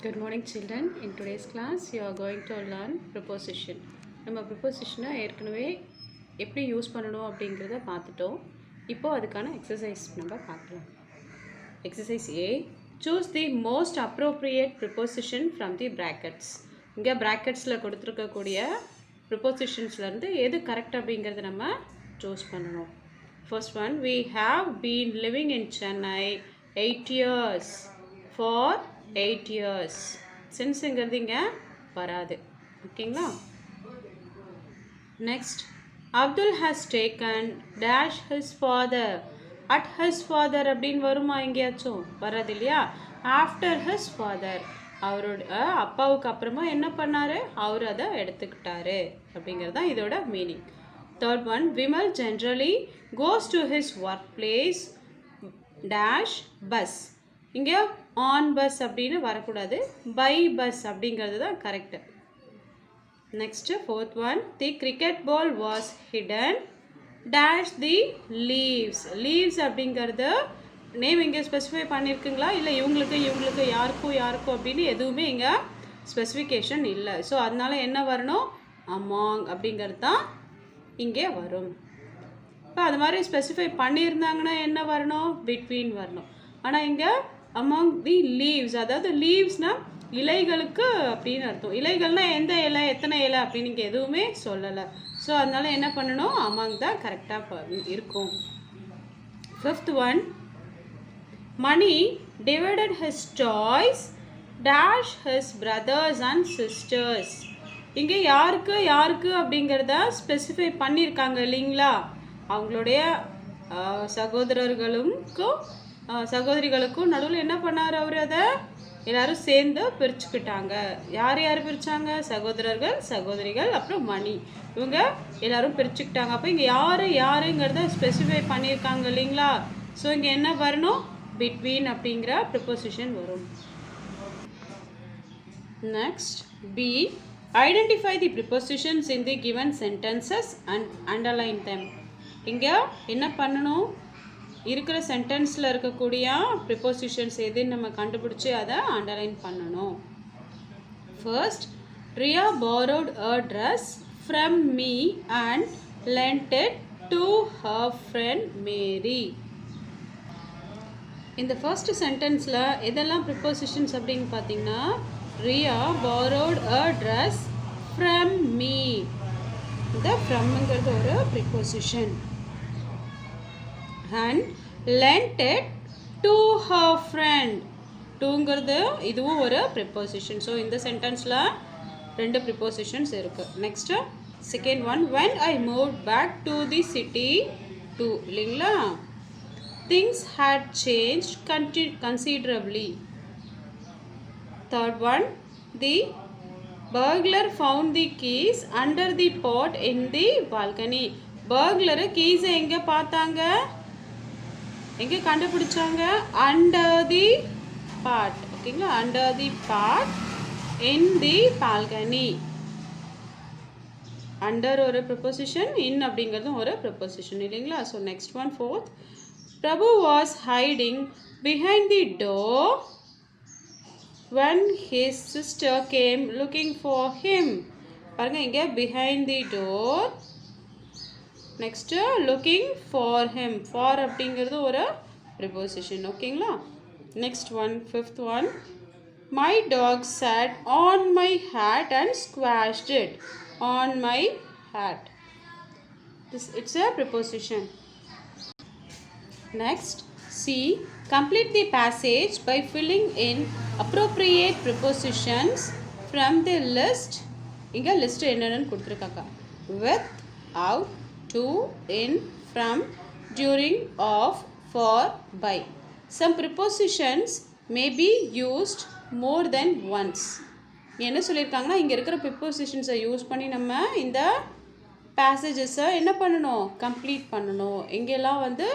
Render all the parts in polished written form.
Good morning children. In today's class you are going to learn preposition. நம்ம preposition-ஐ ஏற்கனவே எப்படி use பண்ணணும் அப்படிங்கிறத பார்த்துட்டோம். இப்போ அதுக்கான எக்ஸசைஸ் நம்ம பார்க்கலாம். Exercise A. Choose the most appropriate preposition from the brackets. இங்கே bracketsல கொடுத்துருக்கக்கூடிய prepositionsலேருந்து எது கரெக்ட் அப்படிங்கிறத நம்ம சூஸ் பண்ணணும். First one, we have been living in Chennai 8 years. For 8 years. சின்ஸுங்கிறது இங்கே வராது. ஓகேங்களா? Next, Abdul has taken dash his father. At his father அப்படின்னு வருமா எங்கேயாச்சும்? வராது இல்லையா? ஆஃப்டர் ஹிஸ் ஃபாதர், அவரோட அப்பாவுக்கு அப்புறமா என்ன பண்ணார்? அவர் அதை எடுத்துக்கிட்டாரு அப்படிங்கிறது தான் இதோட meaning. Third one, Vimal generally goes to his work place dash bus. இங்கே ஆன் பஸ் அப்படின்னு வரக்கூடாது, பை பஸ் அப்படிங்கிறது தான் correct. Next fourth one, the cricket ball was hidden dash the leaves. Leaves அப்படிங்கிறது நேம் இங்கே ஸ்பெசிஃபை பண்ணியிருக்குங்களா? இல்லை இவங்களுக்கு யாருக்கும் அப்படின்னு எதுவுமே இங்கே ஸ்பெசிஃபிகேஷன் இல்லை. ஸோ அதனால என்ன வரணும்? அமாங் அப்படிங்கிறது தான் இங்கே வரும். இப்போ அது மாதிரி ஸ்பெசிஃபை பண்ணியிருந்தாங்கன்னா என்ன வரணும்? பிட்வீன் வரணும். ஆனால் இங்கே அமாங் தி லீவ்ஸ், அதாவது லீவ்ஸ்னால் இலைகளுக்கு அப்படின்னு அர்த்தம். இலைகள்னால் எந்த இலை, எத்தனை இலை அப்படின்னு இங்கே எதுவுமே சொல்லலை. ஸோ அதனால என்ன பண்ணணும்? அமாங் தான் கரெக்டாக இருக்கும். Fifth one, Mani divided his toys dash his brothers and sisters. இங்கே யாருக்கு அப்படிங்கிறத ஸ்பெசிஃபை பண்ணியிருக்காங்க இல்லைங்களா? அவங்களுடைய சகோதரிகளுக்கும் நடுவில் என்ன பண்ணார்? அவர் அதை எல்லாரும் சேர்ந்து பிரிச்சுக்கிட்டாங்க. யார் பிரித்தாங்க? சகோதரர்கள், சகோதரிகள், அப்புறம் மணி, இவங்க எல்லாரும் பிரிச்சுக்கிட்டாங்க. அப்போ இங்கே யாருங்கிறத ஸ்பெசிஃபை பண்ணியிருக்காங்க இல்லைங்களா? ஸோ இங்கே என்ன வரணும்? பிட்வீன் அப்படிங்கிற ப்ரிப்போசிஷன் வரும். Next B, identify the prepositions in the given sentences and underline them. இங்கே என்ன பண்ணணும்? இருக்கிற சென்டென்ஸில் இருக்கக்கூடிய ப்ரிப்போசிஷன்ஸ் எதுன்னு நம்ம கண்டுபிடிச்சி அதை அண்டர்லைன் பண்ணணும். First, Riya borrowed a dress from me and lent it to her friend Mary. இந்த ஃபர்ஸ்ட் சென்டென்ஸில் எதெல்லாம் ப்ரிப்போசிஷன்ஸ் அப்படின்னு பார்த்தீங்கன்னா, Riya borrowed a dress from me. இந்த ஃப்ரம்ங்கிறது ஒரு preposition. and lent it to her friend. டூங்கிறது இதுவும் ஒரு ப்ரிப்போசிஷன். ஸோ இந்த சென்டென்ஸில் ரெண்டு ப்ரிப்போசிஷன்ஸ் இருக்குது. Next second one, when I moved back to the city to, இல்லைங்களா? things had changed considerably. third one, the burglar found the keys under the pot in the balcony. burglar கீஸை எங்கே பார்த்தாங்க? எங்கே கண்டுபிடிச்சாங்க? Under the pot. ஓகேங்களா? Under the pot in the balcony. Under ஒரு preposition, in அப்படிங்கிறதும் ஒரு ப்ரிப்போசிஷன் இல்லைங்களா? So next one, fourth, Prabhu was hiding behind the door when his sister came looking for him. பாருங்க, இங்கே behind the door, next looking for him. For அப்படிங்கிறது ஒரு preposition. ஓகேங்களா? Next one, fifth one, my dog sat on my hat and squashed it. on my hat, it's a preposition. Next, C, complete the passage by filling in appropriate prepositions from the list. இங்கே list என்னென்னு கொடுத்துருக்காங்க. with, out, to, in, from, during, of, for, by. Some prepositions may be used more than once. என்ன சொல்லியிருக்காங்கன்னா, இங்கே இருக்கிற ப்ரிப்போசிஷன்ஸை use பண்ணி நம்ம இந்த பேசேஜஸை என்ன பண்ணணும்? கம்ப்ளீட் பண்ணணும். எங்கெல்லாம் வந்து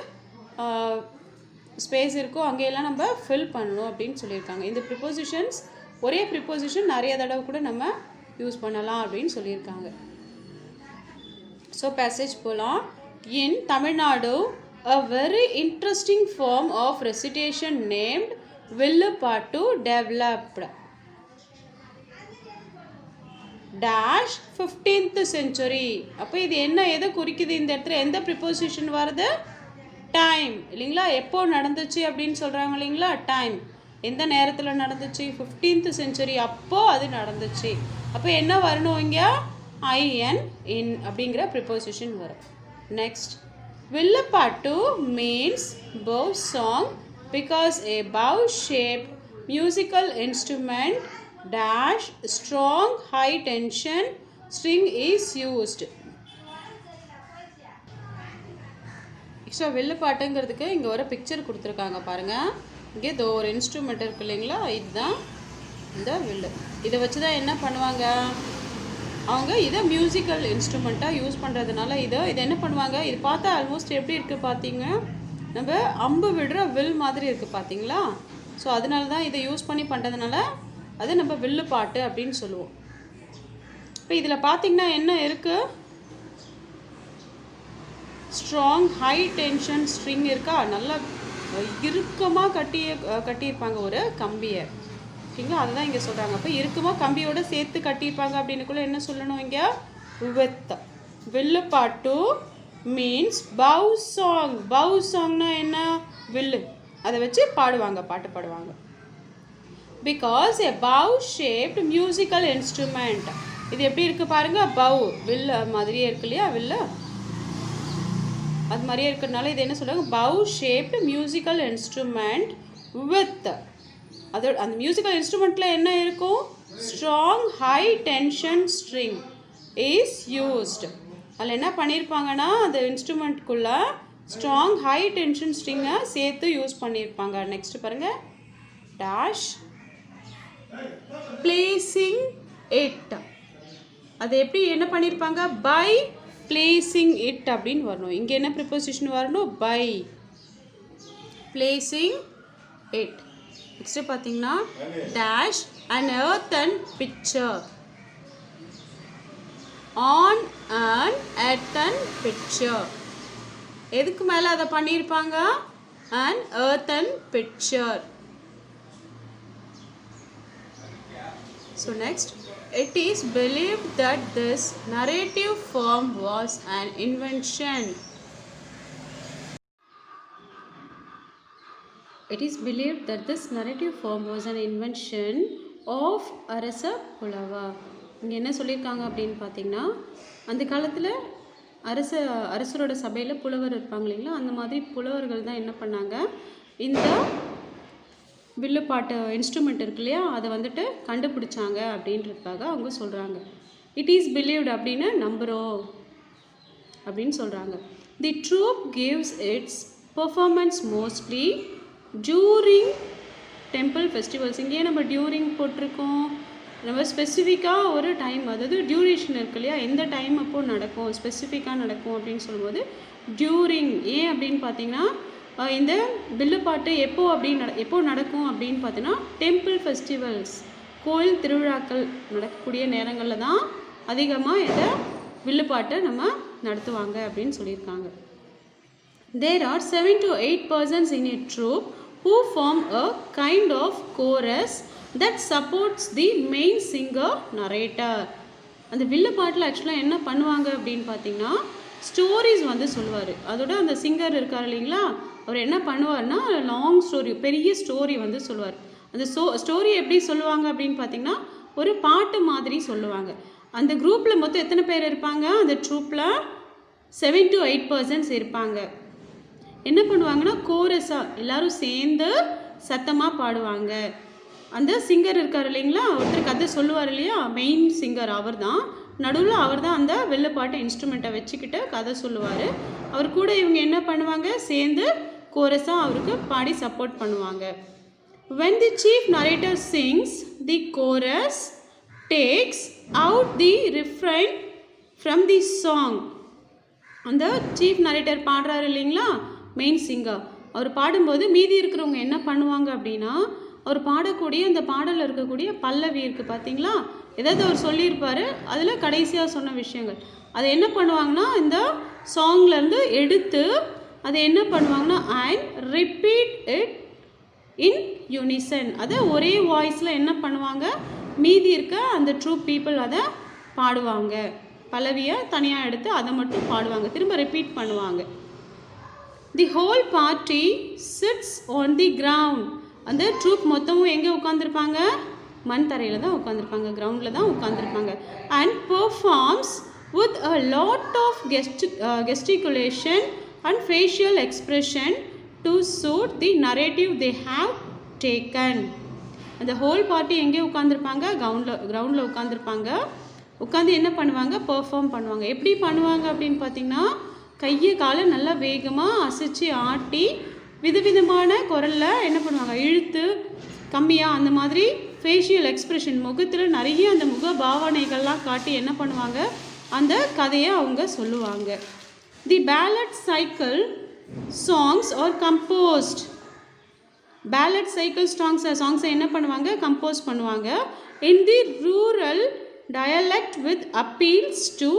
ஸ்பேஸ் இருக்கோ அங்கெல்லாம் நம்ம ஃபில் பண்ணணும் அப்படின்னு சொல்லியிருக்காங்க. இந்த ப்ரிப்போசிஷன்ஸ் ஒரே ப்ரிப்போசிஷன் நிறைய தடவை கூட நம்ம யூஸ் பண்ணலாம் அப்படின்னு சொல்லியிருக்காங்க. ஸோ பேசேஜ் போகலாம். In Tamil Nadu, a very interesting form of recitation named Villupattu developed. Dash 15th century. அப்போ இது என்ன எதை குறிக்குது இந்த இடத்துல எந்த ப்ரிப்போசிஷன் வருது டைம் இல்லைங்களா எப்போ நடந்துச்சு அப்படின்னு சொல்கிறாங்க இல்லைங்களா டைம் எந்த நேரத்தில் நடந்துச்சு 15th century அப்போ அது நடந்துச்சு அப்போ என்ன வரணும் இங்கே ஐஎன் இன் அப்படிங்கிற ப்ரிப்போசிஷன் வரும் நெக்ஸ்ட் வில்லுப்பாட்டு means bow song because a bow shaped musical instrument dash strong high tension string is used. So வில்லுப்பாட்டுங்கிறதுக்கு இங்கே ஒரு பிக்சர் கொடுத்துருக்காங்க பாருங்கள் இங்கே இது ஒரு இன்ஸ்ட்ருமெண்ட் இருக்கு இல்லைங்களா இதுதான் இந்த வில்லு இதை வச்சு தான் என்ன பண்ணுவாங்க அவங்க இதை மியூசிக்கல் இன்ஸ்ட்ருமெண்ட்டாக யூஸ் பண்ணுறதுனால இதை என்ன பண்ணுவாங்க இது பார்த்தா ஆல்மோஸ்ட் எப்படி இருக்குது பார்த்தீங்க நம்ம அம்பு விடுற வில் மாதிரி இருக்குது பார்த்தீங்களா ஸோ அதனால தான் இதை யூஸ் பண்ணி பண்ணுறதுனால அது நம்ம வில்லு பாட்டு அப்படின்னு சொல்லுவோம் இப்போ இதில் பார்த்தீங்கன்னா என்ன இருக்குது ஸ்ட்ராங் ஹை டென்ஷன் ஸ்ட்ரிங் இருக்கா நல்லா இறுக்கமாக கட்டியிருப்பாங்க ஒரு கம்பியை ஓகேங்களா அதுதான் இங்கே சொல்கிறாங்க அப்போ இறுக்கமாக கம்பியோட சேர்த்து கட்டியிருப்பாங்க அப்படின்னுக்குள்ளே என்ன சொல்லணும் இங்கே வித் வில்லுப்பாட்டு மீன்ஸ் பவ் சாங்னா என்ன வில்லு அதை வச்சு பாட்டு பாடுவாங்க because a bow shaped musical instrument இது எப்படி இருக்குது பாருங்கள் பவ் வில்லு மாதிரியே இருக்கு இல்லையா வில்லு அது மாதிரியே இருக்கிறதுனால இது என்ன சொல்கிறாங்க bow shaped musical instrument with அதோட அந்த மியூசிக்கல் இன்ஸ்ட்ருமெண்ட்டில் என்ன இருக்கும் strong high tension string is used அதில் என்ன பண்ணியிருப்பாங்கன்னா அந்த இன்ஸ்ட்ருமெண்ட்குள்ளே ஸ்ட்ராங் ஹை டென்ஷன் ஸ்ட்ரிங்கை சேர்த்து யூஸ் பண்ணியிருப்பாங்க நெக்ஸ்ட் பாருங்கள் டேஷ் பிளேசிங் இட் அது எப்படி என்ன பண்ணியிருப்பாங்க பை பிளேசிங் இட் அப்படின்னு வரணும் இங்கே என்ன ப்ரிப்போசிஷன் வரணும் பை பிளேசிங் இட் நெக்ஸ்ட்டு பார்த்தீங்கன்னா dash and earthen pitcher on and earthen pitcher எதுக்கு மேலே அதை பண்ணியிருப்பாங்க an earthen pitcher so next it is believed that this narrative form was an invention. It is believed that this narrative form was an invention of அரச புலவா இங்கே என்ன சொல்லியிருக்காங்க அப்படின்னு பார்த்தீங்கன்னா அந்த காலத்தில் அரசரோட சபையில் புலவர் இருப்பாங்க இல்லைங்களா அந்த மாதிரி புலவர்கள் தான் என்ன பண்ணாங்க இந்த வில்லுப்பாட்டு இன்ஸ்ட்ருமெண்ட் இருக்கு இல்லையா அதை வந்துட்டு கண்டுபிடிச்சாங்க அப்படின்றதுக்காக அவங்க சொல்கிறாங்க இட் இஸ் பிலீவ்டு அப்படின்னு நம்புகிறோம் அப்படின்னு சொல்கிறாங்க the troupe gives its performance mostly during temple festivals இங்கேயே நம்ம டியூரிங் போட்டிருக்கோம் நம்ம ஸ்பெசிஃபிக்காக ஒரு டைம் அதாவது டியூரேஷன் இருக்கு இல்லையா எந்த டைம் அப்போது நடக்கும் ஸ்பெசிஃபிக்காக நடக்கும் அப்படின்னு சொல்லும்போது டியூரிங் ஏன் அப்படின்னு பார்த்தீங்கன்னா இந்த வில்லுப்பாட்டு எப்போ நடக்கும் அப்படின்னு பார்த்தீங்கன்னா டெம்பிள் ஃபெஸ்டிவல்ஸ் கோயில் திருவிழாக்கள் நடக்கக்கூடிய நேரங்களில் தான் அதிகமாக இந்த வில்லுப்பாட்டை நம்ம நடத்துவாங்க அப்படின்னு சொல்லியிருக்காங்க There are 7 to 8 persons in a troupe who form a kind of chorus that supports the main singer narrator. அந்த வில்லுப்பாட்டில் ஆக்சுவலாக என்ன பண்ணுவாங்க அப்படின்னு பார்த்தீங்கன்னா ஸ்டோரிஸ் வந்து சொல்லுவார் அதோட அந்த சிங்கர் இருக்கார் இல்லைங்களா அவர் என்ன பண்ணுவார்னா லாங் ஸ்டோரி பெரிய ஸ்டோரி வந்து சொல்லுவார் அந்த ஸ்டோரி எப்படி சொல்லுவாங்க அப்படின்னு பார்த்தீங்கன்னா ஒரு பாட்டு மாதிரி சொல்லுவாங்க அந்த குரூப்பில் மொத்தம் எத்தனை பேர் இருப்பாங்க அந்த ட்ரூப்பில் 7 to 8 persons இருப்பாங்க என்ன பண்ணுவாங்கன்னா கோரஸாக எல்லோரும் சேர்ந்து சத்தமாக பாடுவாங்க அந்த சிங்கர் இருக்கார் இல்லைங்களா ஒருத்தர் கதை சொல்லுவார் இல்லையா மெயின் சிங்கர் அவர் தான் நடுவில் அவர் தான் அந்த வில்லுப்பாட்டு இன்ஸ்ட்ருமெண்ட்டை வச்சுக்கிட்டு கதை சொல்லுவார் அவர் கூட இவங்க என்ன பண்ணுவாங்க சேர்ந்து கோரஸாக அவருக்கு பாடி சப்போர்ட் பண்ணுவாங்க when the chief narrator sings the chorus takes out the refrain from the song அந்த சீஃப் நரேட்டர் பாடுறாரு இல்லைங்களா மெயின் சிங்கர் அவர் பாடும்போது மீதி இருக்கிறவங்க என்ன பண்ணுவாங்க அப்படின்னா அவர் பாடக்கூடிய அந்த பாடலில் இருக்கக்கூடிய பல்லவி இருக்குது பார்த்தீங்களா ஏதாவது அவர் சொல்லியிருப்பார் அதில் கடைசியாக சொன்ன விஷயங்கள் அதை என்ன பண்ணுவாங்கன்னா இந்த சாங்லேருந்து எடுத்து அதை என்ன பண்ணுவாங்கன்னா and repeat it in Unison அதை ஒரே வாய்ஸில் என்ன பண்ணுவாங்க மீதி இருக்க அந்த ட்ரூப் பீப்புள் அதை பாடுவாங்க. பல்லவியை தனியாக எடுத்து அதை மட்டும் பாடுவாங்க, திரும்ப ரிப்பீட் பண்ணுவாங்க. தி whole party sits on the ground. அந்த ட்ரூப் மொத்தமும் எங்கே உட்காந்துருப்பாங்க? மண் தரையில் தான் உட்காந்துருப்பாங்க, கிரவுண்டில் தான் உட்காந்துருப்பாங்க. And performs with a lot of gesticulation and facial expression to suit the narrative they have taken. அந்த ஹோல் பார்ட்டி எங்கே உட்காந்துருப்பாங்க? கிரவுண்டில் உட்காந்துருப்பாங்க. உட்காந்து என்ன பண்ணுவாங்க? பெர்ஃபார்ம் பண்ணுவாங்க. எப்படி பண்ணுவாங்க அப்படின்னு பார்த்தீங்கன்னா, கையை காலை நல்லா வேகமாக அசைச்சு ஆட்டி விதவிதமான குரலில் என்ன பண்ணுவாங்க? இழுத்து கம்மியாக அந்த மாதிரி ஃபேஷியல் எக்ஸ்ப்ரெஷன், முகத்தில் நிறைய அந்த முக பாவனைகள்லாம் காட்டி என்ன பண்ணுவாங்க? அந்த கதையை அவங்க சொல்லுவாங்க. The ballad cycle songs are composed. Ballad cycle சாங்ஸை என்ன பண்ணுவாங்க? கம்போஸ் பண்ணுவாங்க. In the rural dialect with appeals to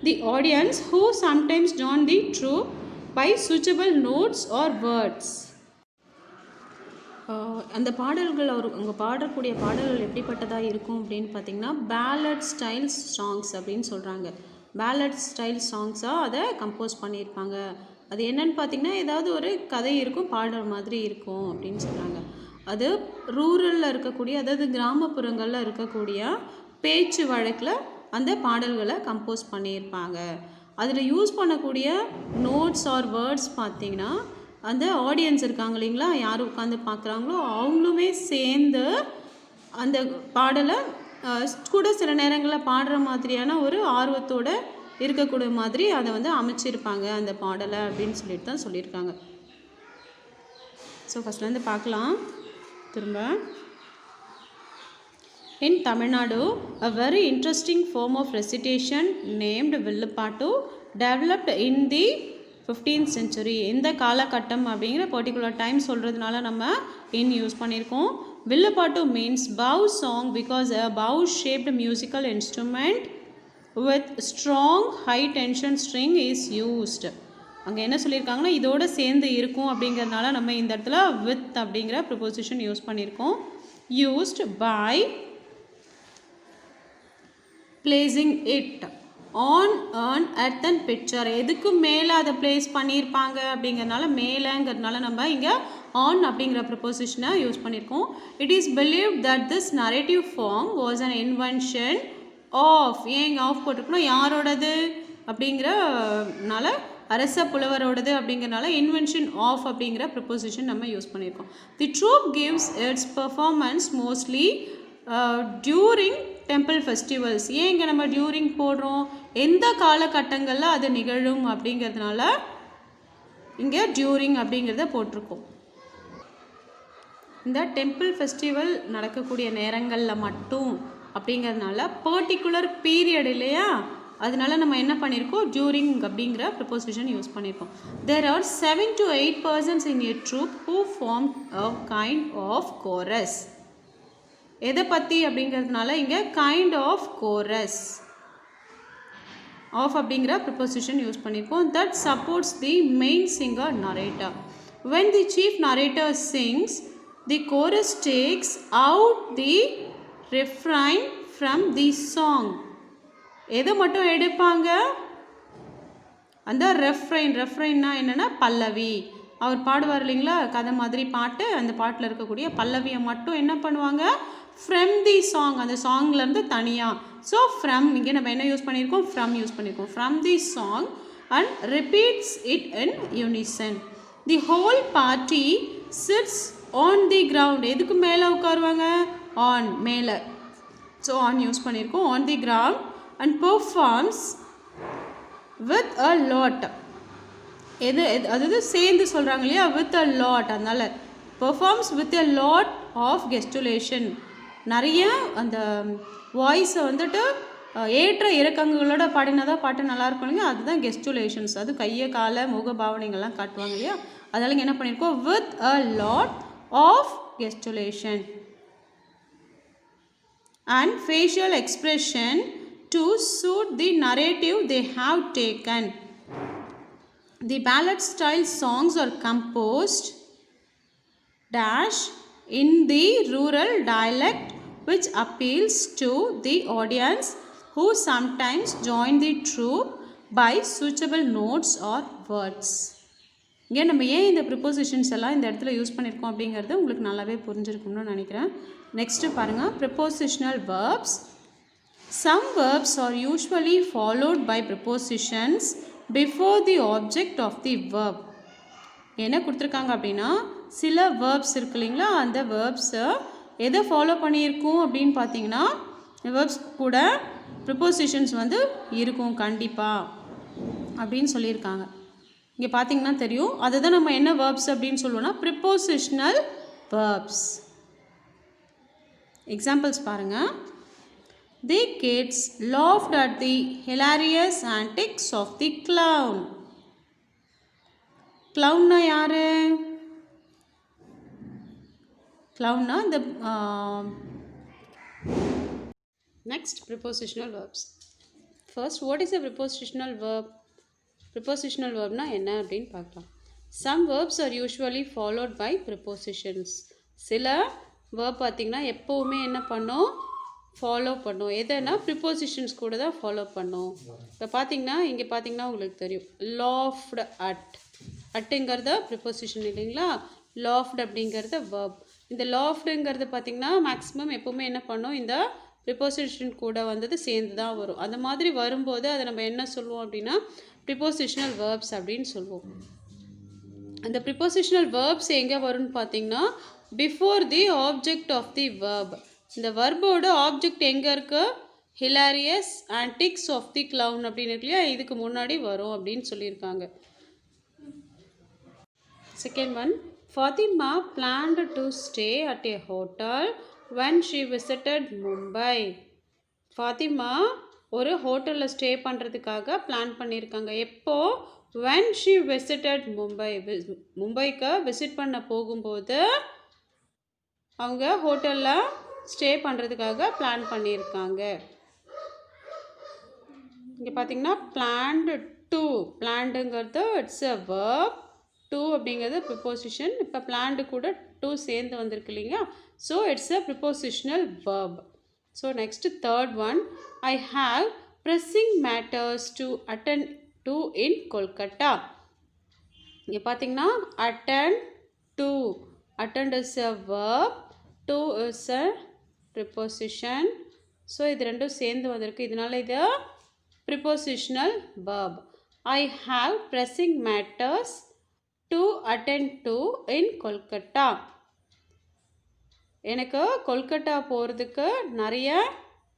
the audience who sometimes join the troupe by suitable notes or words. அந்த பாடல்கள் அவங்க பாடக்கூடிய பாடல்கள் எப்படிப்பட்டதாக இருக்கும் அப்படின்னு பார்த்தீங்கன்னா, பேலட் ஸ்டைல் சாங்ஸ் அப்படின்னு சொல்கிறாங்க. பேலட் ஸ்டைல் சாங்ஸாக அதை கம்போஸ் பண்ணியிருப்பாங்க. அது என்னன்னு பார்த்தீங்கன்னா, ஏதாவது ஒரு கதை இருக்கும், பாடுற மாதிரி இருக்கும் அப்படின்னு சொல்கிறாங்க. அது ரூரலில் இருக்கக்கூடிய, அதாவது கிராமப்புறங்களில் இருக்கக்கூடிய பேச்சு வழக்கில் அந்த பாடல்களை கம்போஸ் பண்ணியிருப்பாங்க. அதில் யூஸ் பண்ணக்கூடிய நோட்ஸ் ஆர் வேர்ட்ஸ் பார்த்திங்கன்னா, அந்த ஆடியன்ஸ் இருக்காங்க இல்லைங்களா, யார் உட்காந்து பார்க்குறாங்களோ அவங்களுமே சேர்ந்து அந்த பாடலை கூட சில நேரங்களில் பாடுற மாதிரியான ஒரு ஆர்வத்தோடு இருக்கக்கூடிய மாதிரி அதை வந்து அமைச்சிருப்பாங்க அந்த பாடலை அப்படின்னு சொல்லிட்டு தான் சொல்லியிருக்காங்க. ஸோ ஃபஸ்ட்லேருந்து பார்க்கலாம் திரும்ப. In Tamil Nadu, a very interesting form of recitation named Villupattu developed in the 15th century. இந்த காலகட்டம் அப்படிங்கிற பர்டிகுலர் டைம் சொல்கிறதுனால நம்ம இன் யூஸ் பண்ணியிருக்கோம். Villupattu means bow song because a bow shaped musical instrument with strong high tension string is used. அங்கே என்ன சொல்லியிருக்காங்கன்னா, இதோடு சேர்ந்து இருக்கும் அப்படிங்கிறதுனால நம்ம இந்த இடத்துல with அப்படிங்கிற ப்ரிப்போசிஷன் யூஸ் பண்ணியிருக்கோம். Used by placing it on an earthen pitcher. எதுக்கு மேலே அதை பிளேஸ் பண்ணியிருப்பாங்க அப்படிங்கிறதுனால, மேலேங்கிறதுனால நம்ம இங்கே ஆன் அப்படிங்கிற ப்ரிப்போசிஷனை யூஸ் பண்ணியிருக்கோம். It is believed that this narrative form was an invention of. ஏன் ஆஃப் போட்டிருக்கணும்? யாரோடது அப்படிங்கிறனால, அரச புலவரோடது அப்படிங்கிறனால இன்வென்ஷன் ஆஃப் அப்படிங்கிற ப்ரிப்போசிஷன் நம்ம யூஸ் பண்ணியிருக்கோம். The troupe gives its performance mostly during temple festivals. ஏன் இங்கே நம்ம டியூரிங் போடுறோம்? எந்த காலகட்டங்களில் அது நிகழும் அப்படிங்கிறதுனால இங்கே டியூரிங் அப்படிங்கிறத போட்டிருக்கோம். இந்த டெம்பிள் ஃபெஸ்டிவல் நடக்கக்கூடிய நேரங்களில் மட்டும் அப்படிங்கிறதுனால பர்டிகுலர் பீரியட் இல்லையா, அதனால நம்ம என்ன பண்ணியிருக்கோம்? டியூரிங் அப்படிங்கிற ப்ரிப்போசிஷன் யூஸ் பண்ணியிருக்கோம். There are 7 to 8 persons in a troupe who form a kind of chorus. எதை பற்றி அப்படிங்கிறதுனால இங்கே கைண்ட் ஆஃப் கோரஸ் ஆஃப் அப்படிங்கிற ப்ரிப்போசிஷன் யூஸ் பண்ணியிருக்கோம். That supports the main singer narrator. when the chief narrator sings, the chorus takes out the refrain from the song. எதை மட்டும் எடுப்பாங்க? அந்த ரெஃப்ரைன்னா என்னென்னா பல்லவி. அவர் பாடுவார் இல்லைங்களா, கதை மாதிரி பாட்டு, அந்த பாட்டில் இருக்கக்கூடிய பல்லவியை மட்டும் என்ன பண்ணுவாங்க? ஃப்ரம் தி சாங், அந்த சாங்லேருந்து தனியாக. ஸோ ஃப்ரம், இங்கே நம்ம என்ன யூஸ் பண்ணியிருக்கோம்? ஃப்ரம் யூஸ் பண்ணியிருக்கோம். From the song and repeats it in unison. The whole party sits on the ground. எதுக்கு மேலே உட்காருவாங்க? ஆன், மேலே. ஸோ ஆன் யூஸ் பண்ணியிருக்கோம். On the ground and performs with a lot. அதாவது சேர்ந்து சொல்கிறாங்க இல்லையா, வித் அ லாட், அதனால் performs with a lot of gesticulation. நிறைய அந்த வாய்ஸை வந்துட்டு ஏற்ற இறக்கங்களோட பாடினதாக பாட்டு நல்லாயிருக்கும் இல்லைங்க, அதுதான் கெஸ்டுலேஷன்ஸ். அது கையை காலை முக பாவனைகள்லாம் காட்டுவாங்க இல்லையா, அதனால இங்கே என்ன பண்ணியிருக்கோம்? With a lot of gesticulation and facial expression to suit the narrative they have taken. The ballad style songs are composed dash in the rural dialect which appeals to the audience who sometimes join the troop by suitable notes or words. இங்கே நம்ம ஏன் இந்த prepositions எல்லாம் இந்த இடத்துல use பண்ணியிருக்கோம் அப்படிங்கிறது உங்களுக்கு நல்லாவே புரிஞ்சிருக்கும்னு நினைக்கிறேன். நெக்ஸ்ட்டு பாருங்கள், prepositional verbs. Some verbs are usually followed by prepositions before the object of the verb. என்ன கொடுத்துருக்காங்க அப்படின்னா, சில வேர்ப்ஸ் இருக்கு இல்லைங்களா, அந்த வேர்ப்ஸை எதை ஃபாலோ பண்ணியிருக்கோம் அப்படின்னு பார்த்தீங்கன்னா, வேர்ப்ஸ் கூட ப்ரிப்போசிஷன்ஸ் வந்து இருக்கும் கண்டிப்பாக அப்படின்னு சொல்லியிருக்காங்க. இங்கே பார்த்தீங்கன்னா தெரியும், அதை தான் நம்ம என்ன வேர்ப்ஸ் அப்படின்னு சொல்லுவோம்னா ப்ரிப்போசிஷனல் வேர்ப்ஸ். எக்ஸாம்பிள்ஸ் பாருங்கள். The kids laughed at the hilarious antics of the clown. clownனா யாரு? clownனா இந்த next prepositional verbs. First, what is a prepositional verb? prepositional verbனா என்ன அப்படின்னு பார்க்கலாம். Some verbs are usually followed by prepositions. சில verb பார்த்தீங்கன்னா எப்போவுமே என்ன பண்ணும், ஃபாலோ பண்ணும். எதுனா ப்ரிப்போசிஷன்ஸ் கூட தான் ஃபாலோ பண்ணும். இப்போ பார்த்தீங்கன்னா இங்கே பார்த்தீங்கன்னா உங்களுக்கு தெரியும், லாஃப்டு அட். அட்டுங்கிறத ப்ரிப்போசிஷன் இல்லைங்களா, லாஃப்டு அப்படிங்கிறத வேர்ப். இந்த லாஃப்டுங்கிறது பார்த்தீங்கன்னா மேக்ஸிமம் எப்போவுமே என்ன பண்ணும், இந்த ப்ரிப்போசிஷன் கூட வந்தது சேர்ந்து தான் வரும். அந்த மாதிரி வரும்போது அதை நம்ம என்ன சொல்லுவோம் அப்படின்னா ப்ரிப்போசிஷனல் வேர்ப்ஸ் அப்படின்னு சொல்லுவோம். அந்த ப்ரிப்போசிஷனல் வேர்ப்ஸ் எங்கே வரும்னு பார்த்தீங்கன்னா before the object of the verb. இந்த வர்போட ஆப்ஜெக்ட் எங்கே இருக்குது, hilarious antics of the clown அப்படின்னு இருக்கு இல்லையா, இதுக்கு முன்னாடி வரும் அப்படின்னு சொல்லியிருக்காங்க. Second one, Fatima planned to stay at a hotel when she visited Mumbai. Fatima ஒரு ஹோட்டலில் ஸ்டே பண்ணுறதுக்காக பிளான் பண்ணியிருக்காங்க. எப்போ, when she visited மும்பை, மும்பைக்கு விசிட் பண்ண போகும்போது அவங்க ஹோட்டலில் ஸ்டே பண்ணுறதுக்காக பிளான் பண்ணியிருக்காங்க. இங்கே பார்த்தீங்கன்னா பிளான்டு டு, பிளான்டுங்கிறது இட்ஸ் அ வேர்ப், டு அப்படிங்கிறது ப்ரிப்போசிஷன். இப்போ பிளான்டு கூட டு சேர்ந்து வந்திருக்கு இல்லைங்க, so it's a prepositional verb. So next third one, I have pressing matters to attend to in Kolkata. இங்கே பார்த்தீங்கன்னா attend to, attend is a verb, to is a preposition. So இது ரெண்டும் சேர்ந்து வந்திருக்கு, இதனால இது prepositional verb. I have pressing matters to attend to in Kolkata. எனக்கு கொல்கட்டா போகிறதுக்கு நிறைய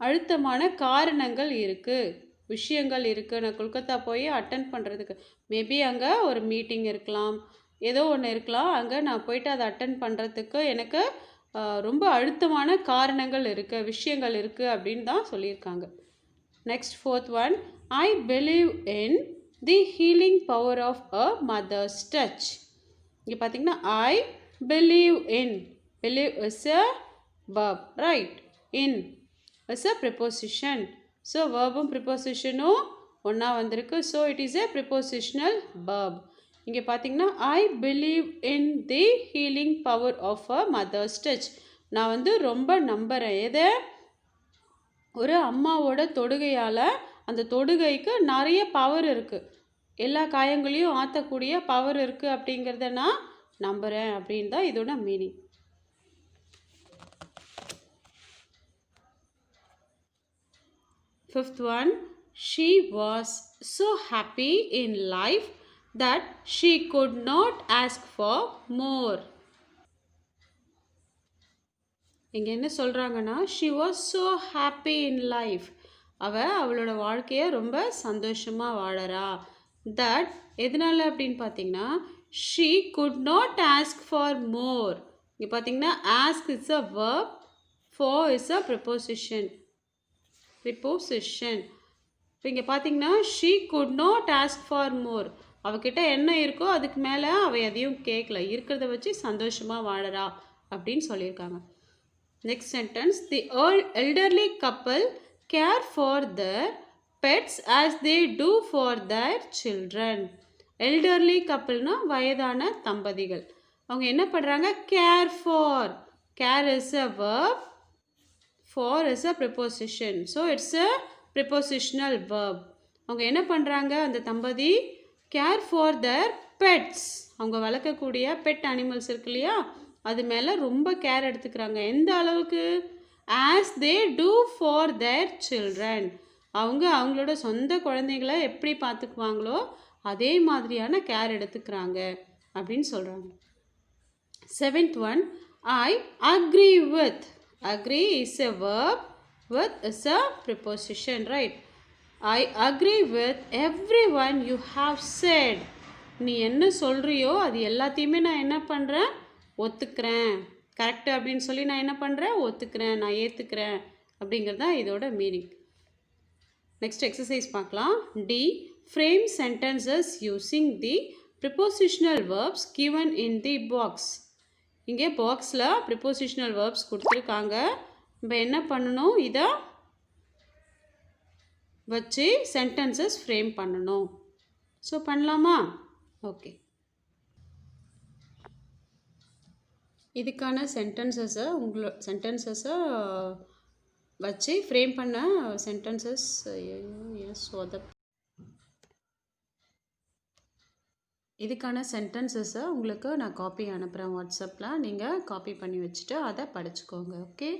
அழுத்தமான காரணங்கள் இருக்குது, விஷயங்கள் இருக்குது. நான் கொல்கத்தா போய் அட்டெண்ட் பண்ணுறதுக்கு மேபி அங்கே ஒரு மீட்டிங் இருக்கலாம், ஏதோ ஒன்று இருக்கலாம், அங்கே நான் போயிட்டு அதை அட்டெண்ட் பண்ணுறதுக்கு எனக்கு ரொம்ப அழுத்தமான காரணங்கள் இருக்குது, விஷயங்கள் இருக்குது அப்படின்னு தான் சொல்லியிருக்காங்க. Next fourth one, I believe in the healing power of a mother's touch. இங்கே பார்த்தீங்கன்னா I believe in, believe is a verb, right? In is a preposition. So verbum prepositionum ஒன்றா வந்திருக்கு. So it is a prepositional verb. இங்கே பார்த்தீங்கன்னா I believe in the healing power of a mother's touch. நான் வந்து ரொம்ப நம்புகிறேன் எதை, ஒரு அம்மாவோட தொடுகையால், அந்த தொடுகைக்கு நிறைய பவர் இருக்குது, எல்லா காயங்களையும் ஆற்றக்கூடிய பவர் இருக்குது அப்படிங்கிறத நான் நம்புகிறேன் அப்படின்னு தான் இதோட meaning. Fifth one, she was so happy in life that she could not ask for more. இங்கே என்ன சொல்கிறாங்கன்னா she was so happy in life, அவளோட வாழ்க்கையை ரொம்ப சந்தோஷமாக வாழறா. that எதனால அப்படின்னு பார்த்தீங்கன்னா she could not ask for more. இங்கே பார்த்தீங்கன்னா ask is a verb, for is a preposition. இப்போ இங்கே பார்த்தீங்கன்னா she could not ask for more, அவகிட்ட என்ன இருக்கோ அதுக்கு மேலே அவள் எதையும் கேட்கல, இருக்கிறத வச்சு சந்தோஷமாக வாழறா அப்படின்னு சொல்லியிருக்காங்க. Next sentence, the elderly couple care for their pets as they do for their children. elderly coupleனா வயதான தம்பதிகள், அவங்க என்ன பண்ணுறாங்க, care for, care is a verb, for is a preposition, so it's a prepositional verb. அவங்க என்ன பண்ணுறாங்க அந்த தம்பதி கேர் ஃபார் their பெட்ஸ். அவங்க வளர்க்கக்கூடிய பெட் அனிமல்ஸ் இருக்கு இல்லையா, அது மேலே ரொம்ப கேர் எடுத்துக்கிறாங்க. எந்த அளவுக்கு? As they do for their children. அவங்க அவங்களோட சொந்த குழந்தைகளை எப்படி பார்த்துக்குவாங்களோ அதே மாதிரியான கேர் எடுத்துக்கிறாங்க அப்படின்னு சொல்கிறாங்க. 7th one, I agree with. Agree is a verb, with is a preposition, right? I agree with everyone you have said. நீ என்ன சொல்கிறியோ அது எல்லாத்தையுமே நான் என்ன பண்ணுறேன்? ஒத்துக்கிறேன். கரெக்டு அப்படின்னு சொல்லி நான் என்ன பண்ணுறேன்? ஒத்துக்கிறேன், நான் ஏற்றுக்கிறேன் அப்படிங்கிறது தான் இதோட மீனிங். நெக்ஸ்ட் எக்ஸசைஸ் பார்க்கலாம். D, frame sentences using the prepositional verbs given in the box. இங்கே பாக்ஸில் ப்ரிப்போசிஷனல் வேர்ப்ஸ் கொடுத்துருக்காங்க. நம்ம என்ன பண்ணணும்? இதை வச்சு சென்டென்சஸ் ஃப்ரேம் பண்ணணும். ஸோ பண்ணலாமா? ஓகே. இதுக்கான சென்டென்சஸை வச்சு ஃப்ரேம் பண்ண சென்டென்சஸ் இதுக்கான சென்டென்சஸை உங்களுக்கு நான் காப்பி அனுப்புகிறேன் வாட்ஸ்அப்பில். நீங்கள் காப்பி பண்ணி வச்சுட்டு அதை படிச்சுக்கோங்க. ஓகே.